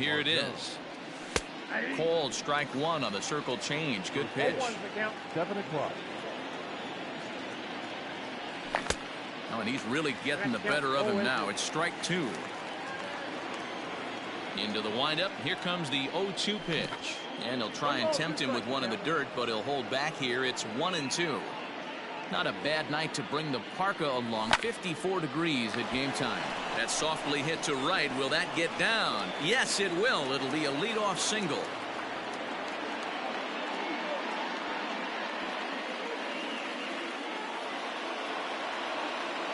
here it is. Cold strike one on the circle change. Good pitch. 7 o'clock. Oh, and he's really getting the better of him now. It's strike two. Into the windup. Here comes the 0-2 pitch. And he'll try and tempt him with one in the dirt, but he'll hold back here. It's 1-2. Not a bad night to bring the parka along. 54 degrees at game time. That's softly hit to right. Will that get down? Yes, it will. It'll be a leadoff single.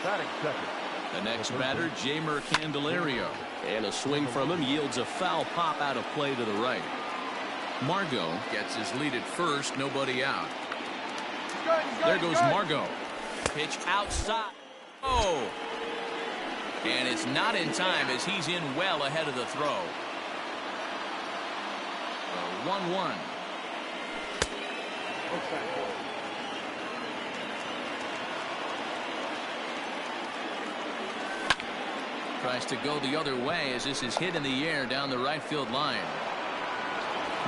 Batting second. The next batter, Jeimer Candelario. And a swing from him yields a foul pop out of play to the right. Margot gets his lead at first. Nobody out. There goes Margot. Pitch outside. Oh! And it's not in time as he's in well ahead of the throw. 1-1. Tries to go the other way as this is hit in the air down the right field line.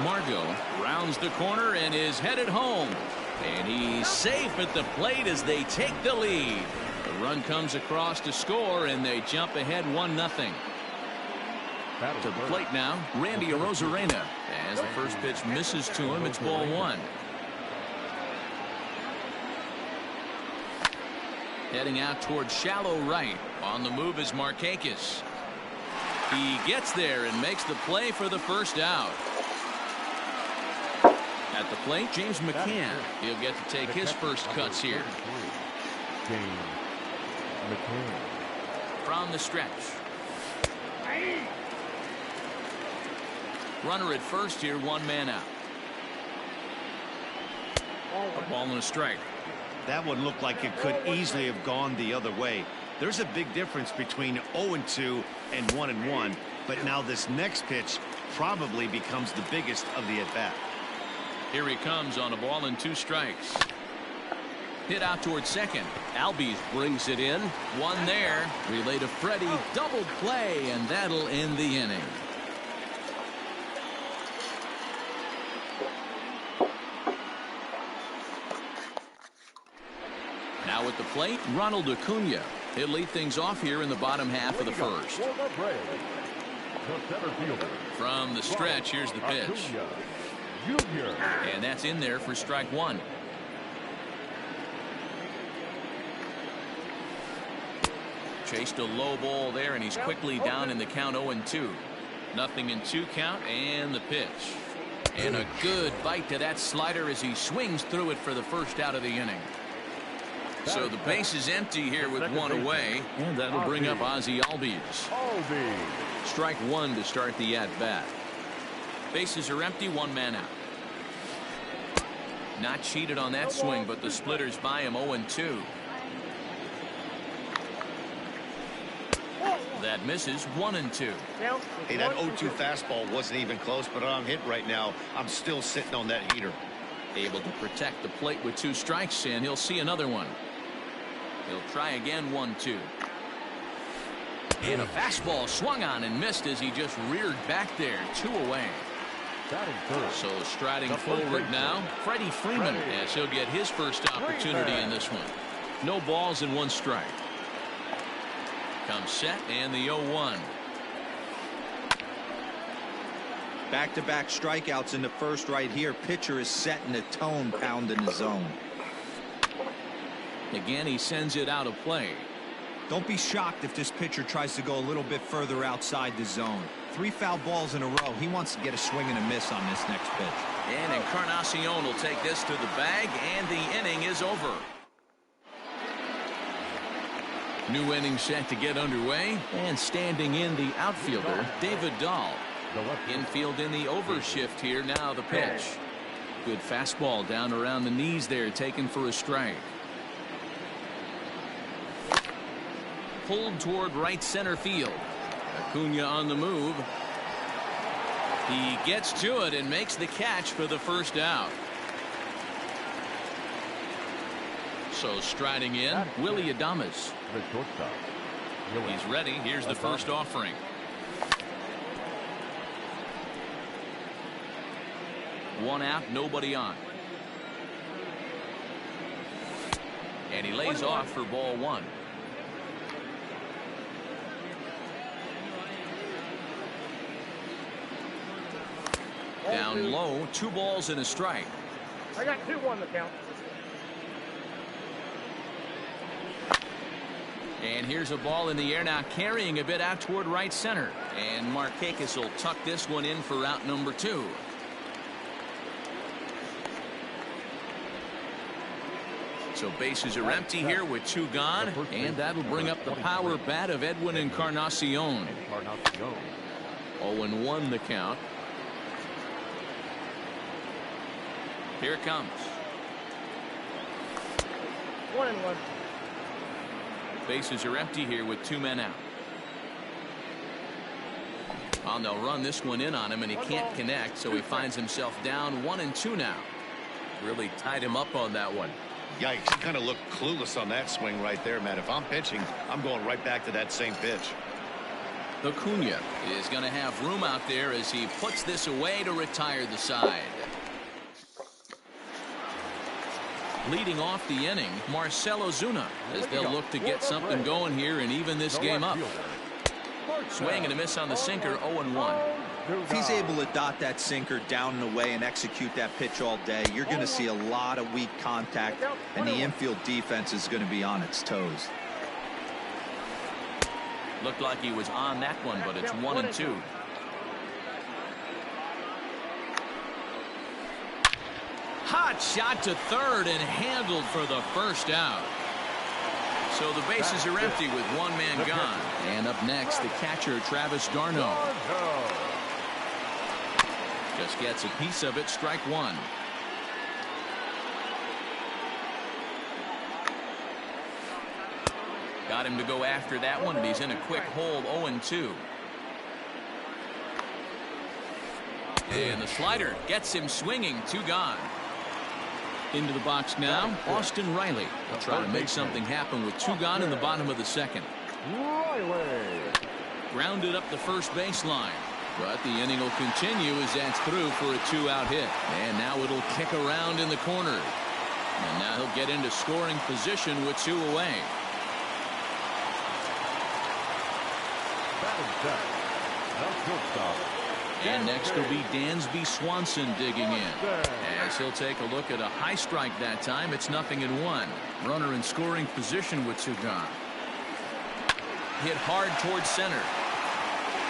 Margot rounds the corner and is headed home. And he's safe at the plate as they take the lead. The run comes across to score, and they jump ahead 1-0. To the plate now, Randy Arozarena. As the first pitch misses to him, it's ball one. Heading out towards shallow right. On the move is Markakis. He gets there and makes the play for the first out. At the plate, James McCann. He'll get to take his first cuts here. James McCann. From the stretch. Runner at first here, one man out. A ball and a strike. That one looked like it could easily have gone the other way. There's a big difference between 0-2 and 1-1, but now this next pitch probably becomes the biggest of the at-bat. Here he comes on a ball and 2 strikes. Hit out towards second. Albies brings it in. One there. Relay to Freddie. Double play, and that'll end the inning. Now at the plate, Ronald Acuna. He'll lead things off here in the bottom half of the first. From the stretch, here's the pitch. And that's in there for strike one. Chased a low ball there, and he's quickly down in the count 0-2. 0-2 count, and the pitch. And a good bite to that slider as he swings through it for the first out of the inning. So the base is empty here with one away, and that'll bring up Ozzie Albies. Strike one to start the at-bat. Bases are empty, one man out. Not cheated on that swing, but the splitters by him 0-2. That misses 1-2. Hey, that 0-2 fastball wasn't even close, but I'm hit right now. I'm still sitting on that heater. Able to protect the plate with 2 strikes, and he'll see another one. He'll try again, 1-2. And a fastball swung on and missed as he just reared back there, 2 away. So striding forward now, Freddie Freeman, as he'll get his first opportunity in this one. No balls and 1 strike. Comes set and the 0-1. Back-to-back strikeouts in the first right here. Pitcher is setting the tone, pounding the zone. Again, he sends it out of play. Don't be shocked if this pitcher tries to go a little bit further outside the zone. 3 foul balls in a row. He wants to get a swing and a miss on this next pitch. And Encarnacion will take this to the bag, and the inning is over. New inning set to get underway, and standing in the outfielder, David Dahl. Infield in the overshift here. Now the pitch. Good fastball down around the knees there, taken for a strike. Pulled toward right center field. Acuna on the move. He gets to it and makes the catch for the first out. So striding in, Willy Adames. He's ready. Here's the first offering. One out, nobody on. And he lays off for ball one. Down low, 2 balls and a strike. I got 2-1 the count. And here's a ball in the air now, carrying a bit out toward right center. And Markakis will tuck this one in for out number 2. So bases are empty here with 2 gone, and that'll bring up the power bat of Edwin Encarnacion. 0-1 the count. Here it comes. 1-1. Bases are empty here with 2 men out. Well, they'll run this one in on him, and he can't connect, so he finds himself down 1-2 now. Really tied him up on that one. Yikes, he kind of looked clueless on that swing right there, man. If I'm pitching, I'm going right back to that same pitch. Acuna is going to have room out there as he puts this away to retire the side. Leading off the inning, Marcell Ozuna, as they'll look to get something going here and even this game up. Swing and a miss on the sinker, 0-1. If he's able to dot that sinker down and away and execute that pitch all day, you're going to see a lot of weak contact, and the infield defense is going to be on its toes. Looked like he was on that one, but it's 1-2. Hot shot to third and handled for the first out. So the bases are empty with 1 man gone. And up next, the catcher, Travis d'Arnaud. Just gets a piece of it, strike 1. Got him to go after that one, and he's in a quick hold, 0-2. And the slider gets him swinging, 2 gone. Into the box now, Austin Riley will try to make something happen with 2 gone in the bottom of the second. Grounded up the first baseline, but the inning will continue as that's through for a 2-out hit. And now it'll kick around in the corner. And now he'll get into scoring position with 2 away. And next will be Dansby Swanson digging in, as he'll take a look at a high strike that time. It's 0-1. Runner in scoring position with 2 gone. Hit hard towards center.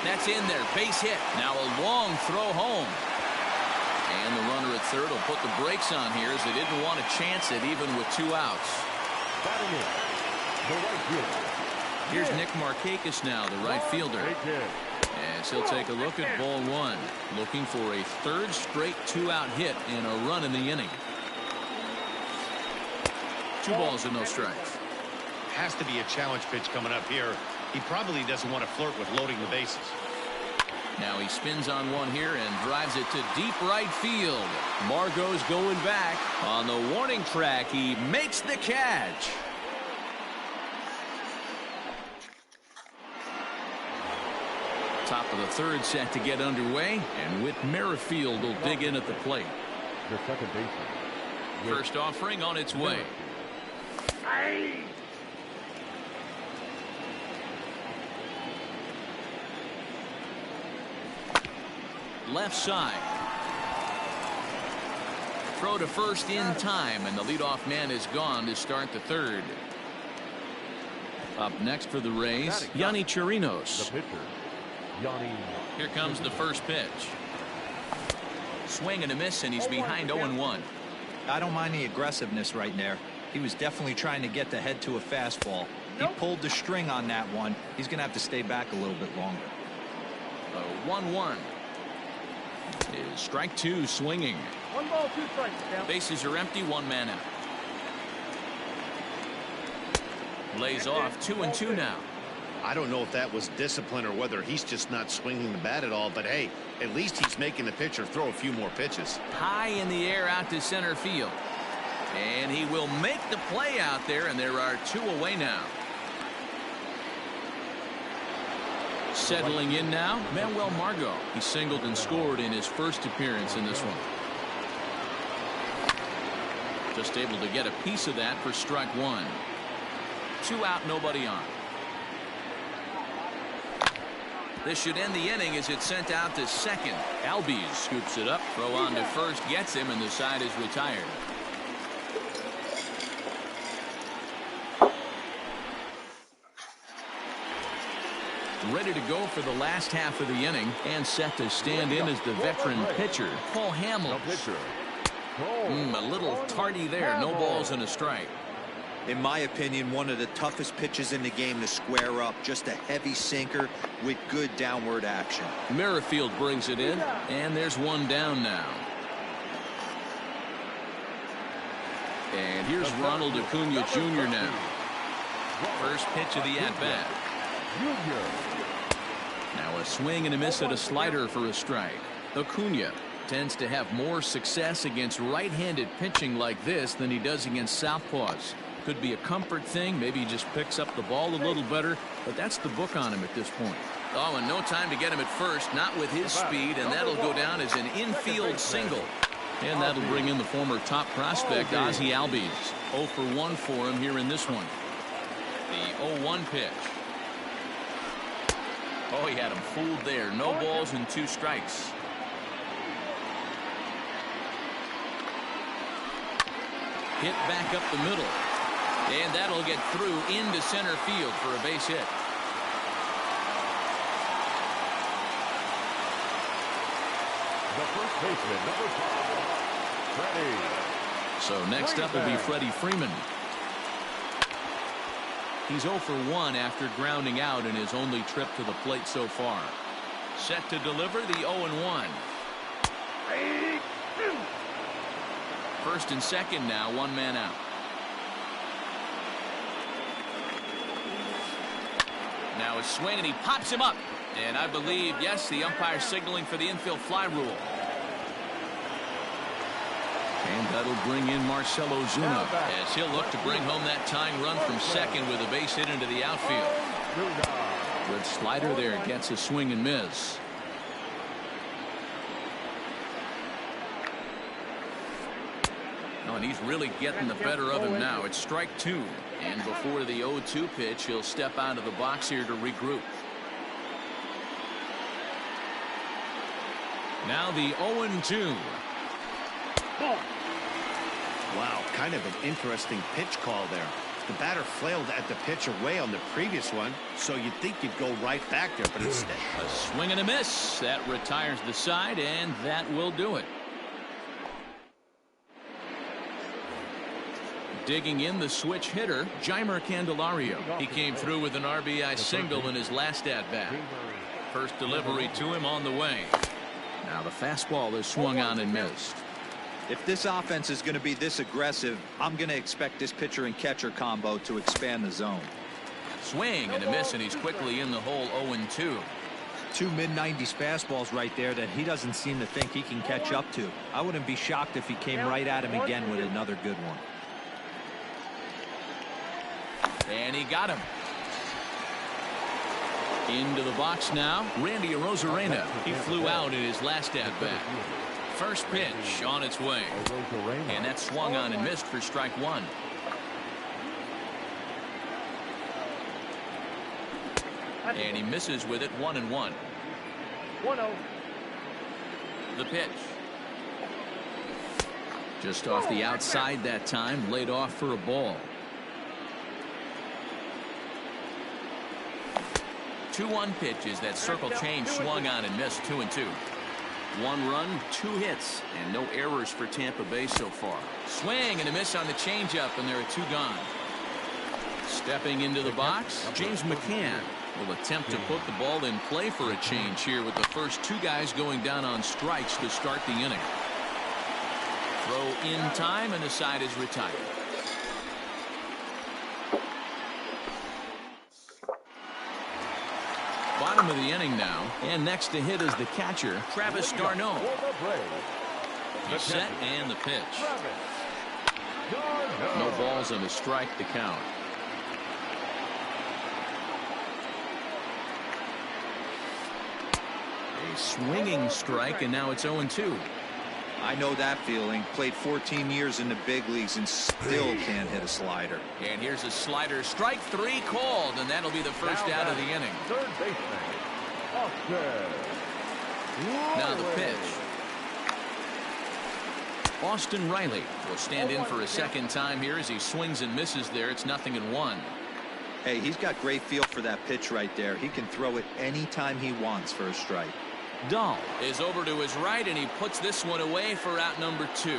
That's in there. Base hit. Now a long throw home. And the runner at third will put the brakes on here as they didn't want to chance it even with 2 outs. Here's Nick Markakis now, the right fielder. As he'll take a look at ball 1, looking for a 3rd straight 2-out hit and a run in the inning. 2 balls and no strikes. Has to be a challenge pitch coming up here. He probably doesn't want to flirt with loading the bases. Now he spins on one here and drives it to deep right field. Margot's going back. On the warning track, he makes the catch. Top of the 3rd set to get underway, and Whit Merrifield will dig in at the plate. The second baseman. First offering on its way. Left side. Throw to first in time, and the leadoff man is gone to start the 3rd. Up next for the Rays, Yonny Chirinos. The pitcher, Yonny. Here comes the first pitch. Swing and a miss, and he's behind 0-1. I don't mind the aggressiveness right there. He was definitely trying to get the head to a fastball. He pulled the string on that one. He's going to have to stay back a little bit longer. 1-1. Is strike 2 swinging. 1 ball, 2 strikes. Bases are empty, 1 man out. Lays off 2-2 now. I don't know if that was discipline or whether he's just not swinging the bat at all, but hey, at least he's making the pitcher throw a few more pitches. High in the air out to center field. And he will make the play out there, and there are 2 away now. Settling in now, Manuel Margot. He singled and scored in his first appearance in this one. Just able to get a piece of that for strike one. 2 out, nobody on. This should end the inning as it's sent out to second. Albies scoops it up. Throw on to first gets him, and the side is retired. Ready to go for the last half of the inning and set to stand in as the veteran pitcher, Paul Hamels. A little tardy there. No balls and a strike. In my opinion, one of the toughest pitches in the game to square up. Just a heavy sinker with good downward action. Merrifield brings it in, and there's one down now. And here's Ronald Acuna Jr. now. First pitch of the at-bat. Now a swing and a miss at a slider for a strike. Acuna tends to have more success against right-handed pitching like this than he does against southpaws. Could be a comfort thing. Maybe he just picks up the ball a little better, but that's the book on him at this point. Oh, and no time to get him at first, not with his speed, and that'll go down as an infield single. And that'll bring in the former top prospect, Ozzie Albies. 0 for 1 for him here in this one. The 0-1 pitch. Oh, he had him fooled there. No balls and 2 strikes. Hit back up the middle. And that'll get through into center field for a base hit. The first baseman, number 5, Freddie. So next up will be Freddie Freeman. He's 0 for 1 after grounding out in his only trip to the plate so far. Set to deliver the 0-1. First and second now, 1 man out. Now a swing, and he pops him up. And I believe, yes, the umpire signaling for the infield fly rule. And that'll bring in Marcell Ozuna as he'll look to bring home that tying run from second with a base hit into the outfield. Good slider there, gets a swing and miss. Oh, and he's really getting the better of him now. It's strike 2. And before the 0-2 pitch, he'll step out of the box here to regroup. Now the 0-2. Wow, kind of an interesting pitch call there. The batter flailed at the pitch away on the previous one, so you'd think you'd go right back there, but instead. A swing and a miss. That retires the side, and that will do it. Digging in the switch hitter, Jeimer Candelario. He came through with an RBI single in his last at-bat. First delivery to him on the way. Now the fastball is swung on and missed. If this offense is going to be this aggressive, I'm going to expect this pitcher and catcher combo to expand the zone. Swing and a miss, and he's quickly in the hole. 0-2. 2 mid-90s fastballs right there that he doesn't seem to think he can catch up to. I wouldn't be shocked if he came right at him again with another good one. And he got him. Into the box now, Randy Arozarena. He flew out in his last at-bat. First pitch on its way. And that swung on and missed for strike 1. And he misses with it. 1-1. 1-0. The pitch. Just off the outside that time, laid off for a ball. 2-1 pitches. That circle change swung on and missed. 2-2. 1 run, 2 hits, and no errors for Tampa Bay so far. Swing and a miss on the changeup, and there are 2 gone. Stepping into the box, James McCann will attempt to put the ball in play for a change here with the first 2 guys going down on strikes to start the inning. Throw in time, and the side is retired. Bottom of the inning now, and next to hit is the catcher, Travis d'Arnaud. He's set, and the pitch. No balls and a strike to count. A swinging strike, and now it's 0-2. I know that feeling. Played 14 years in the big leagues and still can't hit a slider. And here's a slider. Strike 3 called, and that'll be the first out of the inning. Third baseman, Austin. Now the pitch. Austin Riley will stand in for a second time here as he swings and misses there. It's 0-1. Hey, he's got great feel for that pitch right there. He can throw it anytime he wants for a strike. Dahl is over to his right, and he puts this one away for out number 2.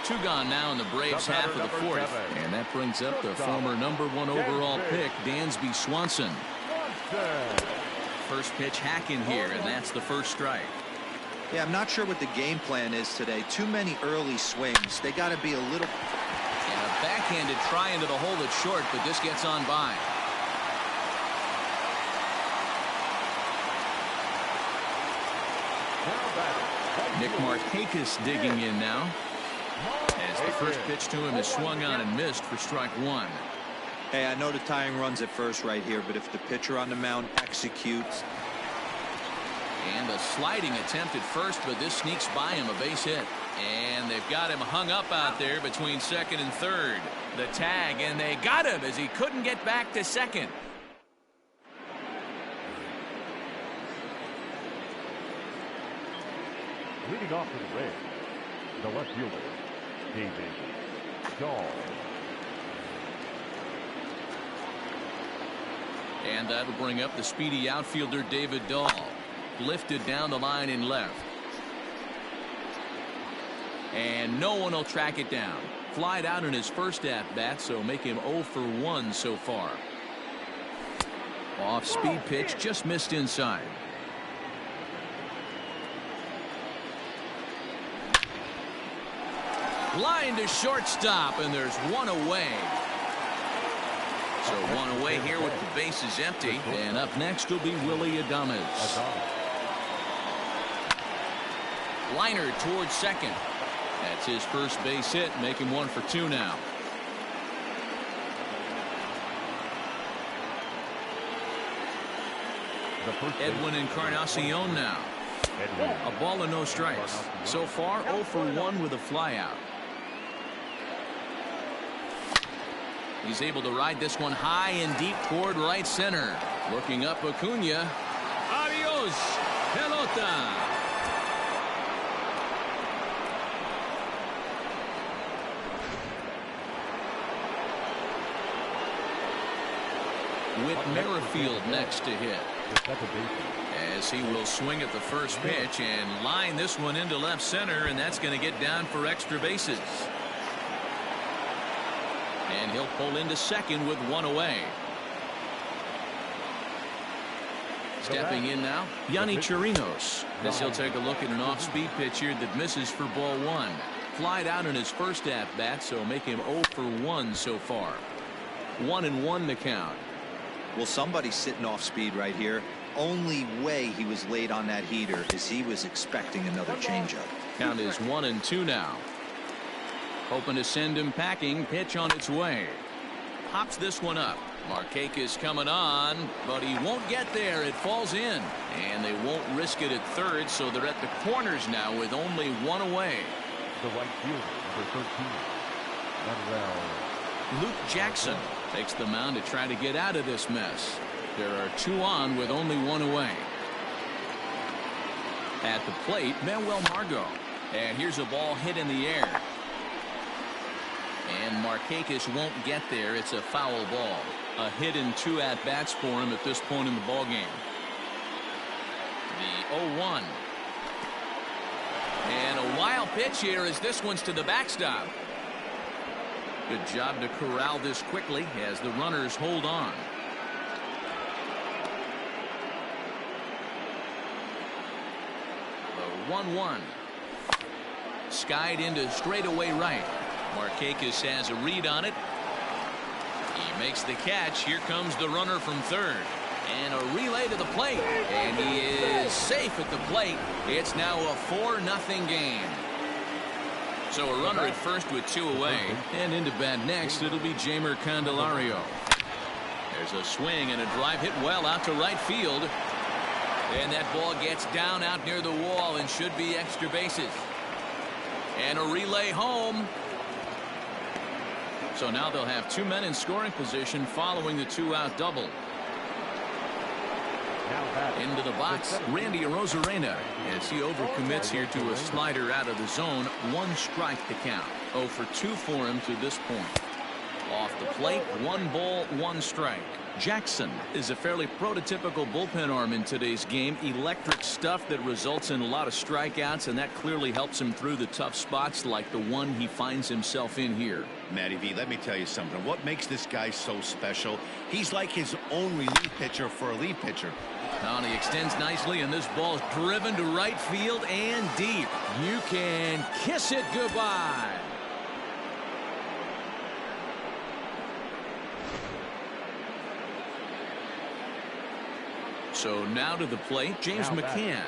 2 gone now in the Braves half of the fourth. And that brings up the former #1 overall pick, Dansby Swanson. First pitch hacking here, and that's the first strike. Yeah, I'm not sure what the game plan is today. Too many early swings. They got to be a little... And a backhanded try into the hole that's short, but this gets on by. Nick Markakis digging in now. As the first pitch to him is swung on and missed for strike 1. Hey, I know the tying runs at first right here, but if the pitcher on the mound executes... And a sliding attempt at first, but this sneaks by him, a base hit. And they've got him hung up out there between second and third. The tag, and they got him as he couldn't get back to second. Leading off for the Reds, the left fielder, David Dahl. And that'll bring up the speedy outfielder David Dahl. Lifted down the line in left. And no one will track it down. Flied out in his first at-bat, so make him 0 for 1 so far. Off-speed pitch, just missed inside. Line to shortstop, and there's one away. So one away here with the bases empty. And up next will be Willy Adames. Liner towards second. That's his first base hit, make him 1 for 2 now. Edwin Encarnacion now. A ball and no strikes. So far 0 for 1 with a flyout. He's able to ride this one high and deep toward right center. Looking up Acuna. Adios, pelota. With Merrifield next to hit. As he will swing at the first pitch and line this one into left center, and that's going to get down for extra bases. And he'll pull into second with 1 away. Stepping in now, Yonny Chirinos. As he'll take a look at an off-speed pitch here that misses for ball 1. Flied out in his first at-bat, so make him 0 for 1 so far. 1-1 the count. Well, somebody's sitting off speed right here. Only way he was late on that heater is he was expecting another changeup. Count is 1-2 now. Hoping to send him packing. Pitch on its way. Pops this one up. Markakis coming on, but he won't get there. It falls in, and they won't risk it at third, so they're at the corners now with only 1 away. The right fielder, number 13, Manuel. Luke Jackson takes the mound to try to get out of this mess. There are 2 on with only 1 away. At the plate, Manuel Margot. And here's a ball hit in the air. And Markakis won't get there. It's a foul ball. A hit in 2 at-bats for him at this point in the ballgame. The 0-1. And a wild pitch here as this one's to the backstop. Good job to corral this quickly as the runners hold on. The 1-1. Skied into straightaway right. Markakis has a read on it. He makes the catch. Here comes the runner from third. And a relay to the plate. And he is safe at the plate. It's now a 4-0 game. So a runner at first with 2 away. And into bat next, it'll be Jeimer Candelario. There's a swing and a drive hit well out to right field. And that ball gets down out near the wall and should be extra bases. And a relay home. So now they'll have 2 men in scoring position following the 2-out double. Into the box, Randy Arozarena, as he overcommits here to a slider out of the zone. 1 strike to count. 0 for 2 for him to this point. Off the plate, 1 ball, 1 strike. Jackson is a fairly prototypical bullpen arm in today's game. Electric stuff that results in a lot of strikeouts, and that clearly helps him through the tough spots like the one he finds himself in here. Matty V, let me tell you something. What makes this guy so special? He's like his own relief pitcher for a relief pitcher. Now he extends nicely, and this ball is driven to right field and deep. You can kiss it goodbye. So now to the plate, James McCann.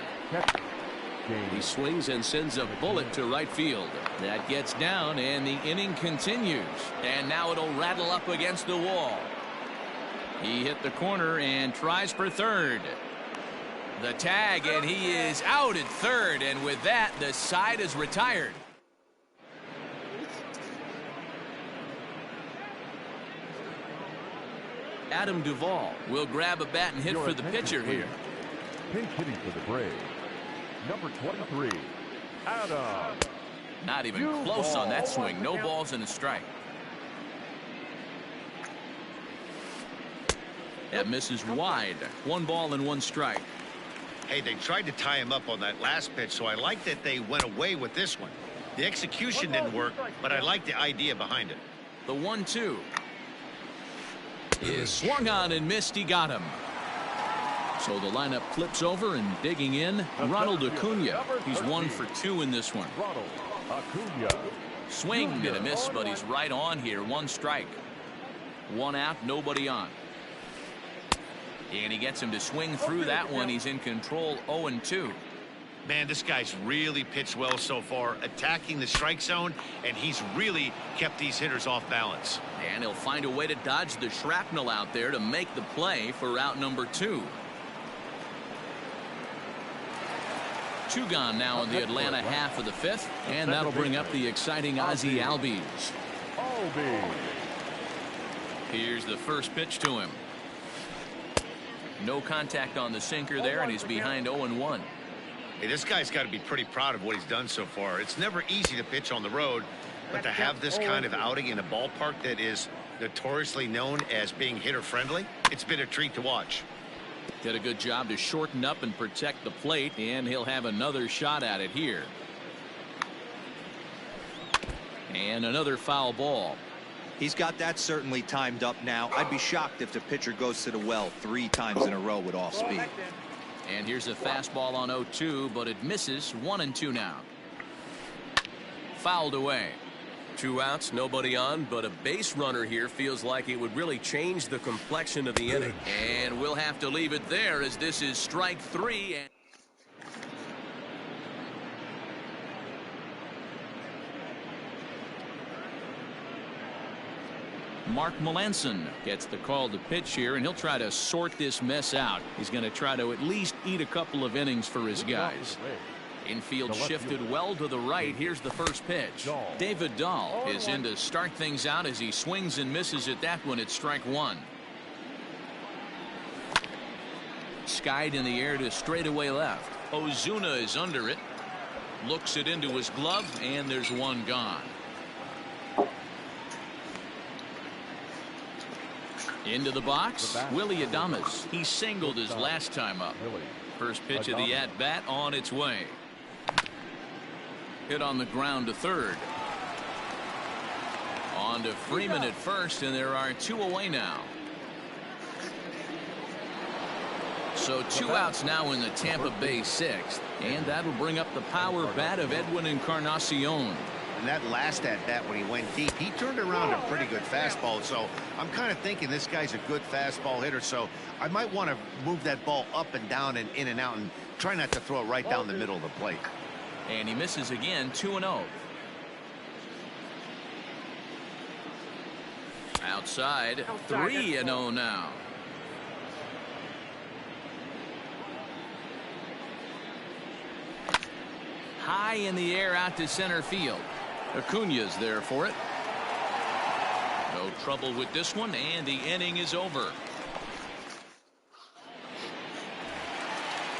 He swings and sends a bullet to right field. That gets down, and the inning continues. And now it'll rattle up against the wall. He hit the corner and tries for third. The tag, and he is out at third, and with that, the side is retired. Adam Duvall will grab a bat and hit for the pitcher here. Pinch hitting for the Braves, number 23, Adam. Not even close on that swing. No balls and a strike. That misses wide. 1 ball and 1 strike. Hey, they tried to tie him up on that last pitch, so I like that they went away with this one. The execution didn't work, but I like the idea behind it. The 1-2 is swung on and missed. He got him. So the lineup flips over, and digging in, Ronald Acuna. He's 1 for 2 in this one. Ronald Acuna. Swing and a miss, but he's right on here. 1 strike. 1 out, nobody on. And he gets him to swing through that one. He's in control. 0-2. Man, this guy's really pitched well so far, attacking the strike zone, and he's really kept these hitters off balance. And he'll find a way to dodge the shrapnel out there to make the play for out number 2. 2 gone now in the Atlanta half of the 5th, and that'll bring up the exciting Ozzie Albies. Here's the first pitch to him. No contact on the sinker there, and he's behind 0-1. Hey, this guy's got to be pretty proud of what he's done so far. It's never easy to pitch on the road, but to have this kind of outing in a ballpark that is notoriously known as being hitter-friendly, it's been a treat to watch. Did a good job to shorten up and protect the plate, and he'll have another shot at it here. And another foul ball. He's got that certainly timed up now. I'd be shocked if the pitcher goes to the well 3 times in a row with off speed. And here's a fastball on 0-2, but it misses. 1-2 now. Fouled away. 2 outs, nobody on, but a base runner here feels like it would really change the complexion of the inning. And we'll have to leave it there, as this is strike 3. And Mark Melanson gets the call to pitch here, and he'll try to sort this mess out. He's going to try to at least eat a couple of innings for his guys. Infield shifted well to the right. Here's the first pitch. David Dahl is in to start things out as he swings and misses at that one. It's strike 1. Skied in the air to straightaway left. Ozuna is under it. Looks it into his glove, and there's 1 gone. Into the box, Willy Adames. He singled his last time up. First pitch of the at-bat on its way. Hit on the ground to third. On to Freeman at first, and there are 2 away now. So 2 outs now in the Tampa Bay 6th, and that'll bring up the power bat of Edwin Encarnacion. And that last at-bat when he went deep, he turned around a pretty good fastball. So I'm kind of thinking this guy's a good fastball hitter. So I might want to move that ball up and down and in and out and try not to throw it right down the middle of the plate. And he misses again. 2-0. Outside. 3-0 now. high in the air out to center field. Acuna's there for it. No trouble with this one, and the inning is over.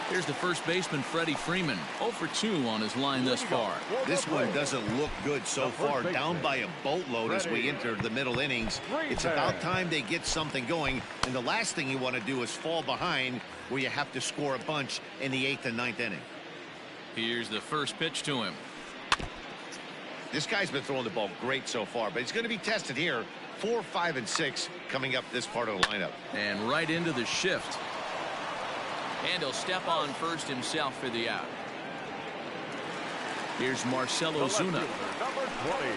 Here's the first baseman, Freddie Freeman, 0 for 2 on his line thus far. This one doesn't look good so far. Down by a boatload as we enter the middle innings. It's about time they get something going. And the last thing you want to do is fall behind where you have to score a bunch in the 8th and 9th inning. Here's the first pitch to him. This guy's been throwing the ball great so far, but he's going to be tested here. 4, 5, and 6 coming up this part of the lineup. And right into the shift. And he'll step on first himself for the out. Here's Marcell Ozuna. Number 20,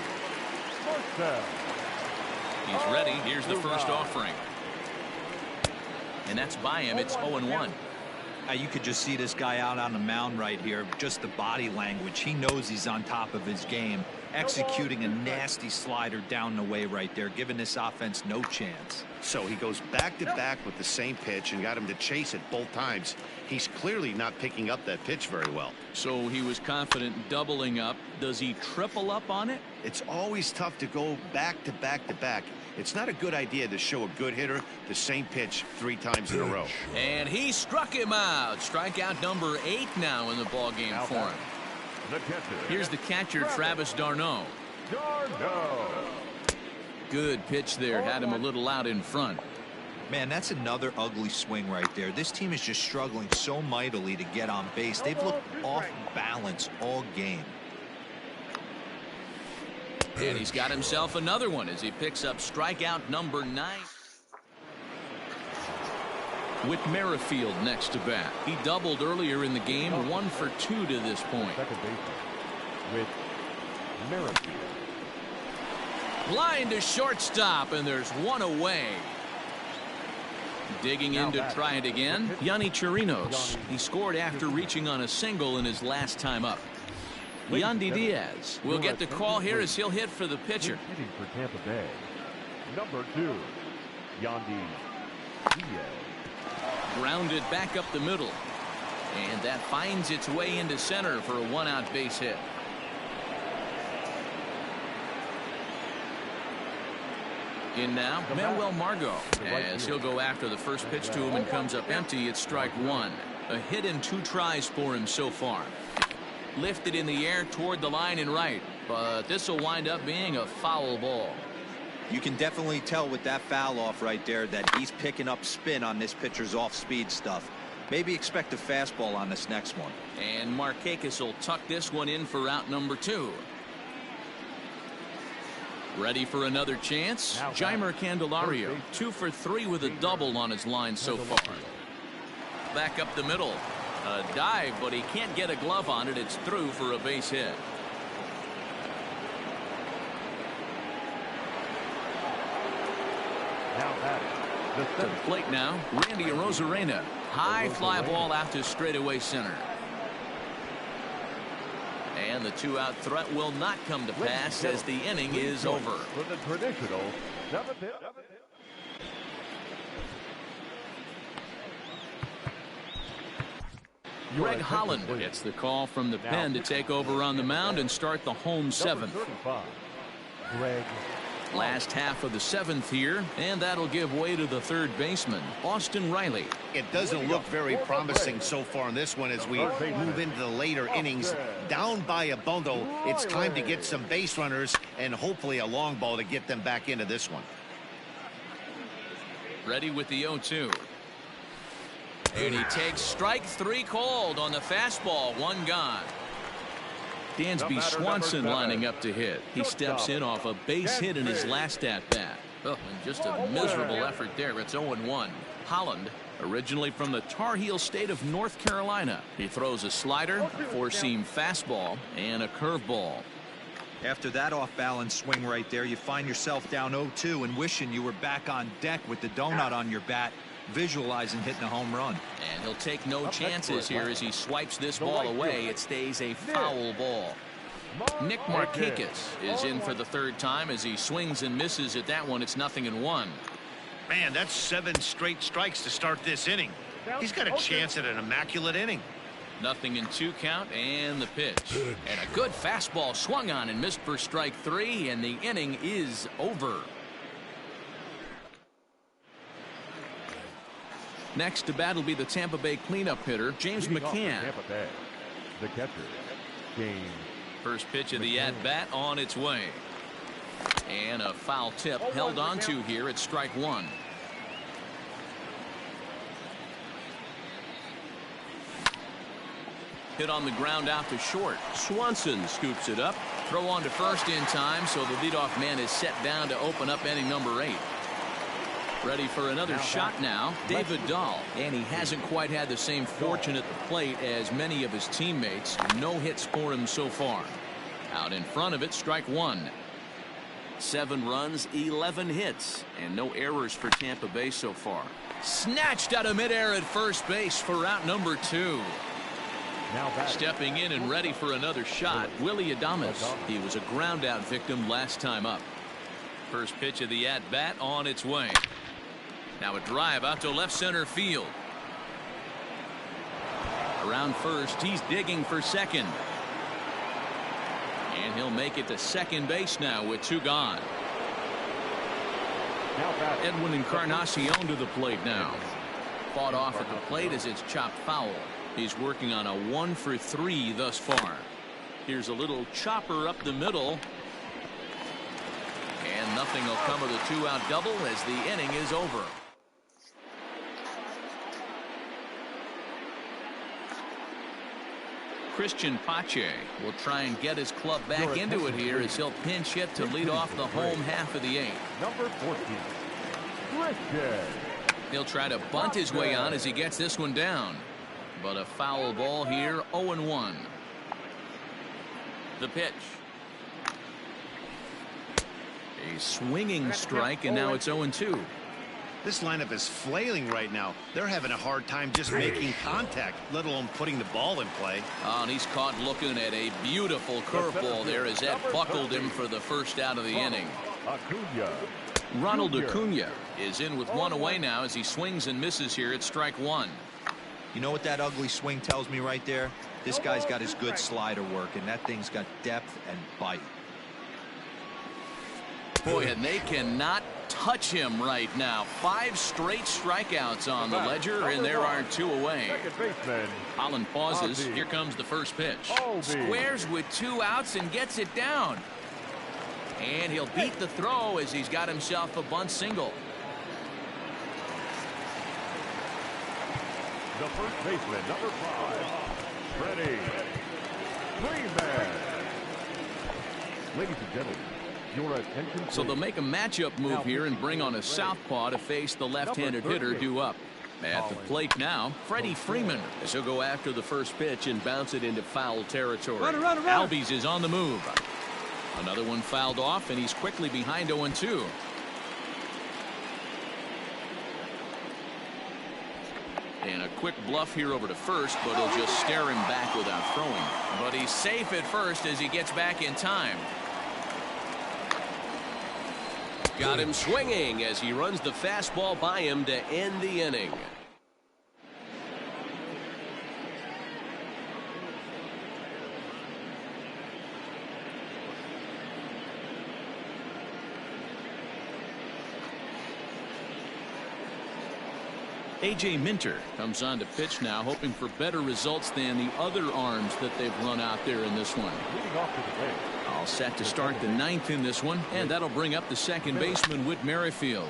Marcell. He's ready. Here's the first offering. And that's by him. It's 0-1. You could just see this guy out on the mound right here. Just the body language. He knows he's on top of his game. Executing a nasty slider down the way right there, giving this offense no chance. So he goes back-to-back with the same pitch and got him to chase it both times. He's clearly not picking up that pitch very well. So he was confident doubling up. Does he triple up on it? It's always tough to go back-to-back-to-back. It's not a good idea to show a good hitter the same pitch 3 times in a row. And he struck him out. Strikeout number 8 now in the ballgame for him. Here's the catcher, Travis d'Arnaud. Good pitch there. Had him a little out in front. Man, that's another ugly swing right there. This team is just struggling so mightily to get on base. They've looked off balance all game. And he's got himself another one as he picks up strikeout number 9. Whit Merrifield next to bat. He doubled earlier in the game, 1 for 2 to this point. Second baseman, Whit Merrifield. Line to shortstop, and there's one away. Digging in to try it again, Yonny Chirinos. He scored after reaching on a single in his last time up. Yandy Diaz will get the call here as he'll hit for the pitcher. Hitting for Tampa Bay, number 2, Yandy Diaz. Grounded back up the middle. And that finds its way into center for a 1-out base hit. In now, Manuel Margot, as he'll go after the first pitch to him and comes up empty. It's strike 1. A hit in 2 tries for him so far. Lifted in the air toward the line and right, but this will wind up being a foul ball. You can definitely tell with that foul off right there that he's picking up spin on this pitcher's off-speed stuff. Maybe expect a fastball on this next one. And Markakis will tuck this one in for out number 2. Ready for another chance? Jeimer Candelario, 2 for 3 with a double on his line so far. Back up the middle. A dive, but he can't get a glove on it. It's through for a base hit. To the plate now, Randy Arozarena. High fly ball out to straightaway center. And the 2-out threat will not come to pass as the inning is over. For the traditional 7th hit. Greg Holland gets the call from the pen to take over on the mound and start the home 7th. Greg. Last half of the 7th here, and that'll give way to the third baseman, Austin Riley. It doesn't look very promising so far in this one as we move into the later innings. Down by a bundle, it's time to get some base runners and hopefully a long ball to get them back into this one. Ready with the 0-2. And he takes strike 3 called on the fastball. 1 gone. Dansby Swanson lining up to hit. He steps in off a base hit in his last at-bat. Oh, and just a miserable effort there. It's 0-1. Holland, originally from the Tar Heel state of North Carolina. He throws a slider, a 4-seam fastball, and a curveball. After that off-balance swing right there, you find yourself down 0-2 and wishing you were back on deck with the donut on your bat, visualizing hitting a home run. And he'll take no chances here as he swipes this ball away. It stays a foul ball. Nick Markakis is in for the 3rd time as he swings and misses at that one. It's 0-1. Man, that's 7 straight strikes to start this inning. He's got a chance at an immaculate inning. Nothing in 2 count, and the pitch. And a good fastball swung on and missed for strike 3, and the inning is over. Next to bat will be the Tampa Bay cleanup hitter, James McCann. Tampa Bay, the catcher, James. First pitch of the at-bat on its way. And a foul tip held on to here at strike 1. Hit on the ground out to short. Swanson scoops it up. Throw on to first in time, so the leadoff man is set down to open up inning number 8. Ready for another shot now, David Dahl. And he hasn't quite had the same fortune at the plate as many of his teammates. No hits for him so far. Out in front of it, strike 1. 7 runs, 11 hits, and no errors for Tampa Bay so far. Snatched out of midair at first base for out number 2. Stepping in and ready for another shot, Willy Adames. He was a ground out victim last time up. First pitch of the at-bat on its way. Now a drive out to left center field. Around first, he's digging for second. And he'll make it to second base now with 2 gone. Edwin Encarnacion to the plate now. Fought off at the plate as it's chopped foul. He's working on a 1 for 3 thus far. Here's a little chopper up the middle. And nothing will come of the 2-out double as the inning is over. Christian Pache will try and get his club back into it here as he'll pinch hit to lead off the home half of the 8th. Number 14, Christian. He'll try to bunt his way on as he gets this one down. But a foul ball here, 0-1. The pitch. A swinging strike, and now it's 0-2. This lineup is flailing right now. They're having a hard time just making contact, let alone putting the ball in play. Oh, and he's caught looking at a beautiful curveball there as that buckled him for the first out of the inning. Acuna. Ronald Acuna is in with 1 away now as he swings and misses here at strike 1. You know what that ugly swing tells me right there? This guy's got his good slider work, and that thing's got depth and bite. Boy, and they cannot touch him right now. 5 straight strikeouts on the ledger, and there are 2 away. Second baseman. Holland pauses. Here comes the first pitch. Squares with 2 outs and gets it down. And he'll beat the throw as he's got himself a bunt single. The first baseman, number 5, Freddie Freeman. Ladies and gentlemen, your attention. So they'll make a matchup move here and bring on a southpaw to face the left-handed hitter due up. At the plate now, Freddie Freeman, as he'll go after the first pitch and bounce it into foul territory. Albies is on the move. Another one fouled off, and he's quickly behind 0-2. And a quick bluff here over to first, but he'll just stare him back without throwing. But he's safe at first as he gets back in time. Got him swinging as he runs the fastball by him to end the inning. A.J. Minter comes on to pitch now, hoping for better results than the other arms that they've run out there in this one. Leading off to the plate. All set to start the 9th in this one, and that'll bring up the second baseman, Whit Merrifield.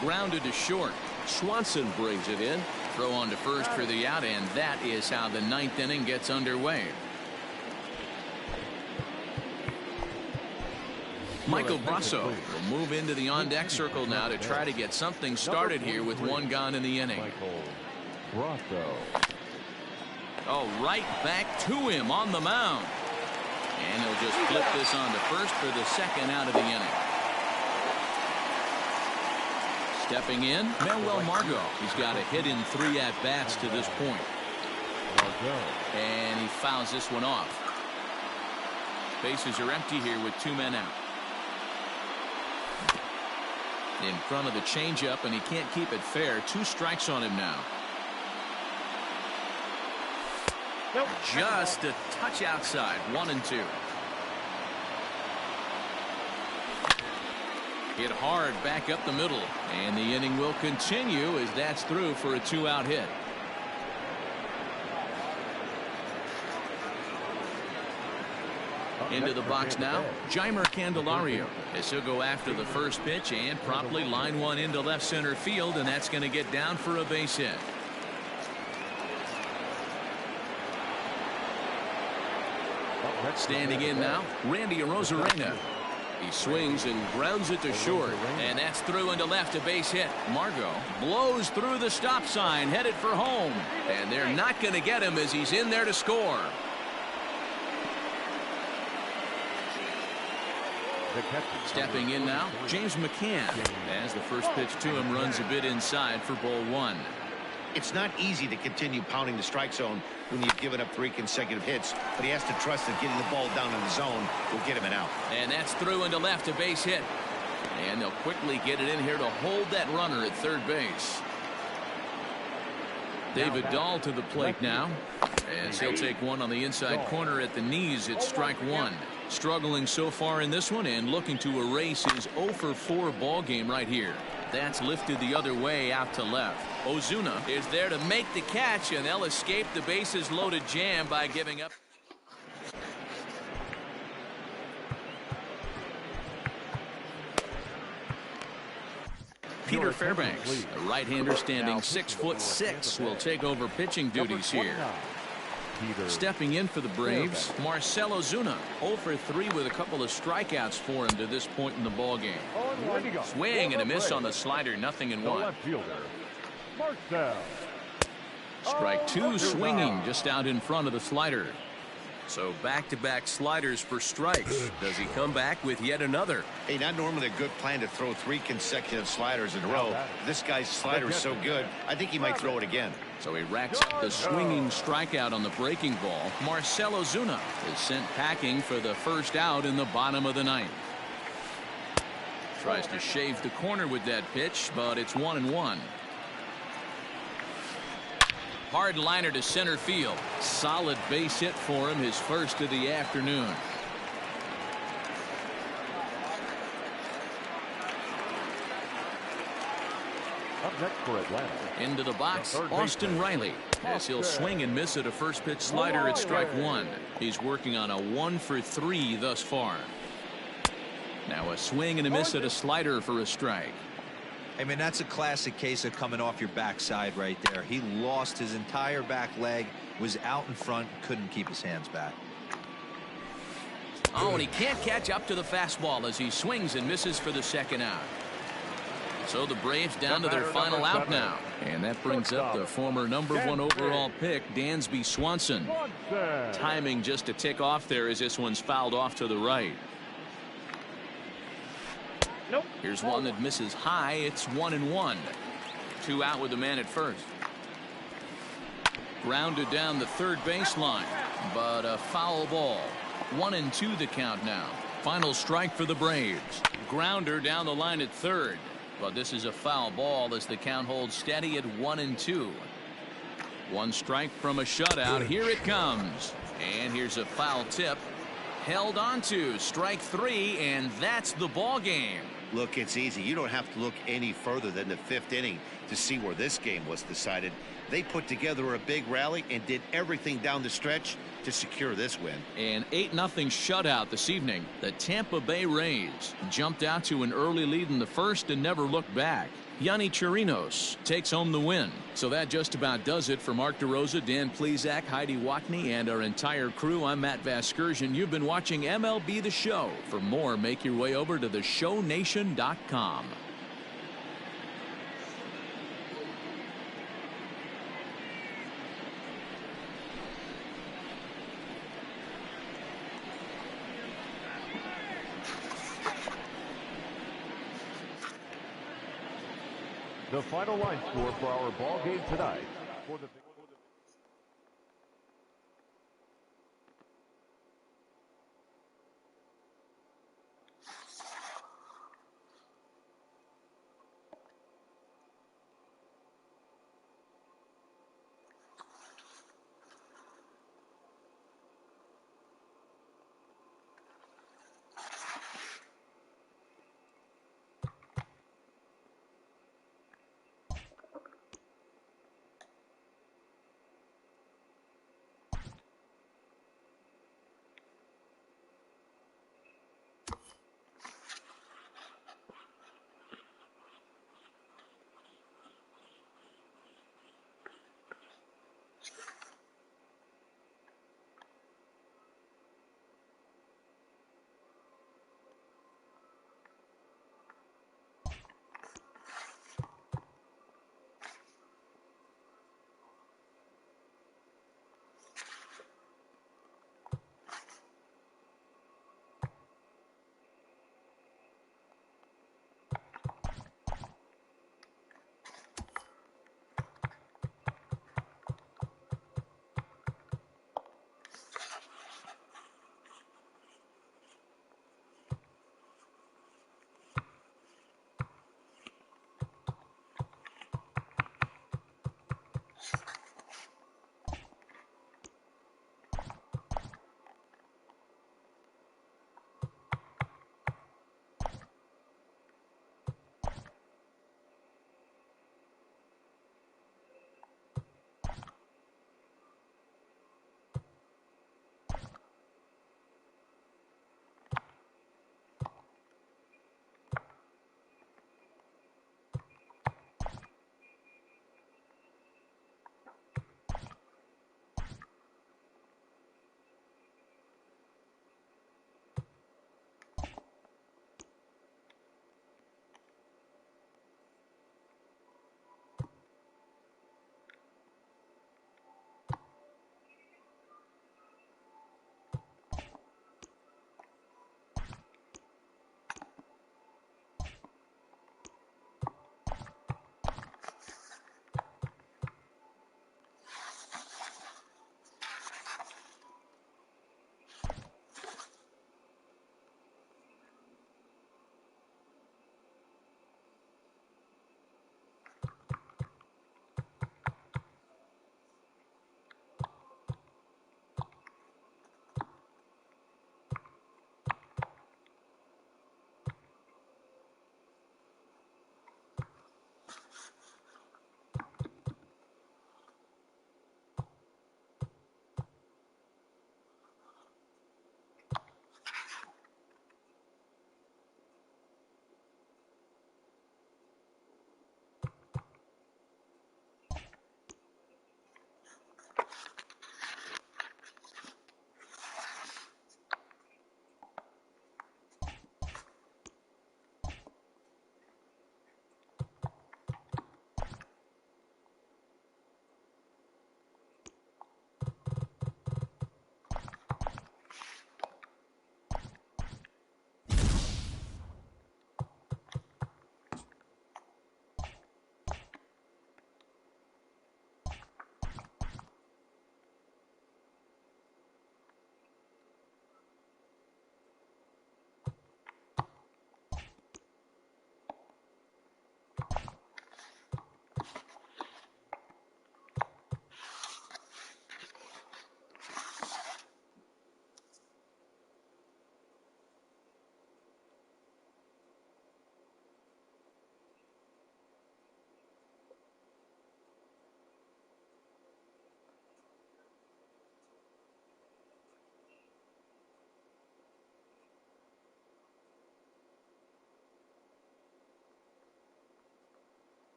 Grounded to short. Swanson brings it in. Throw on to first for the out, and that is how the 9th inning gets underway. Michael Brasso will move into the on-deck circle now to try to get something started here with 1 gone in the inning. Michael Brasso. Oh, right back to him on the mound. And he'll just flip this on to first for the second out of the inning. Stepping in, Manuel Margot. He's got a hit in 3 at-bats to this point. And he fouls this one off. Bases are empty here with 2 men out. In front of the changeup, and he can't keep it fair. 2 strikes on him now. Nope. Just a touch outside. 1-2. Hit hard back up the middle. And the inning will continue as that's through for a 2-out hit. Into the box now, Jeimer Candelario, as he'll go after the first pitch and promptly line one into left center field, and that's going to get down for a base hit. Standing in now, Randy Arozarena. He swings and grounds it to short, and that's through into left, a base hit. Margot blows through the stop sign, headed for home, and they're not going to get him as he's in there to score. Stepping in now, James McCann, as the first pitch to him runs a bit inside for ball one. It's not easy to continue pounding the strike zone when you've given up 3 consecutive hits, but he has to trust that getting the ball down in the zone will get him an out. And that's through into left, a base hit. And they'll quickly get it in here to hold that runner at third base. David Dahl to the plate now, as he'll take one on the inside corner at the knees. It's strike one. Struggling so far in this one and looking to erase his 0-for-4 ball game right here. That's lifted the other way out to left. Ozuna is there to make the catch, and they'll escape the bases loaded jam by giving up. Peter Fairbanks, a right-hander standing 6'6", will take over pitching duties here. Stepping in for the Braves, Marcell Ozuna, 0-for-3 with a couple of strikeouts for him to this point in the ball game. Swing and a miss on the slider, 0-1. Strike two, swinging just out in front of the slider. So back-to-back sliders for strikes. Does he come back with yet another? Hey, not normally a good plan to throw 3 consecutive sliders in a row. This guy's slider is so good, I think he might throw it again. So he racks up the swinging strikeout on the breaking ball. Marcell Ozuna is sent packing for the first out in the bottom of the ninth. Tries to shave the corner with that pitch, but it's 1-1. Hard liner to center field. Solid base hit for him, his first of the afternoon. Up next for Atlanta. Into the box, Austin Riley, as he'll swing and miss at a first pitch slider at strike one. He's working on a 1-for-3 thus far. Now a swing and a miss at a slider for a strike. I mean, that's a classic case of coming off your backside right there. He lost his entire back leg, was out in front, couldn't keep his hands back. Oh, and he can't catch up to the fastball as he swings and misses for the second out. So the Braves down to their final out now. And that brings up the former #1 overall pick, Dansby Swanson. Timing just to tick off there as this one's fouled off to the right. Nope. Here's one that misses high. It's 1-1. 2 out with the man at first. Grounded down the third baseline, but a foul ball. 1-2 the count now. Final strike for the Braves. Grounder down the line at third, but this is a foul ball as the count holds steady at 1-2. 1 strike from a shutout. Here it comes, and here's a foul tip. Held onto strike 3, and that's the ball game. Look, it's easy. You don't have to look any further than the 5th inning to see where this game was decided. They put together a big rally and did everything down the stretch to secure this win. An 8-0 shutout this evening. The Tampa Bay Rays jumped out to an early lead in the first and never looked back. Yonny Chirinos takes home the win. So that just about does it for Mark DeRosa, Dan Plesac, Heidi Watney, and our entire crew. I'm Matt Vasgersian. You've been watching MLB The Show. For more, make your way over to theshownation.com. The final line score for our ball game tonight. For the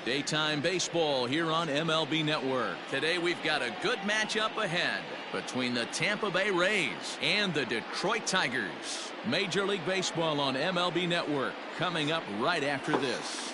Daytime baseball here on MLB Network. Today we've got a good matchup ahead between the Tampa Bay Rays and the Detroit Tigers. Major League Baseball on MLB Network coming up right after this.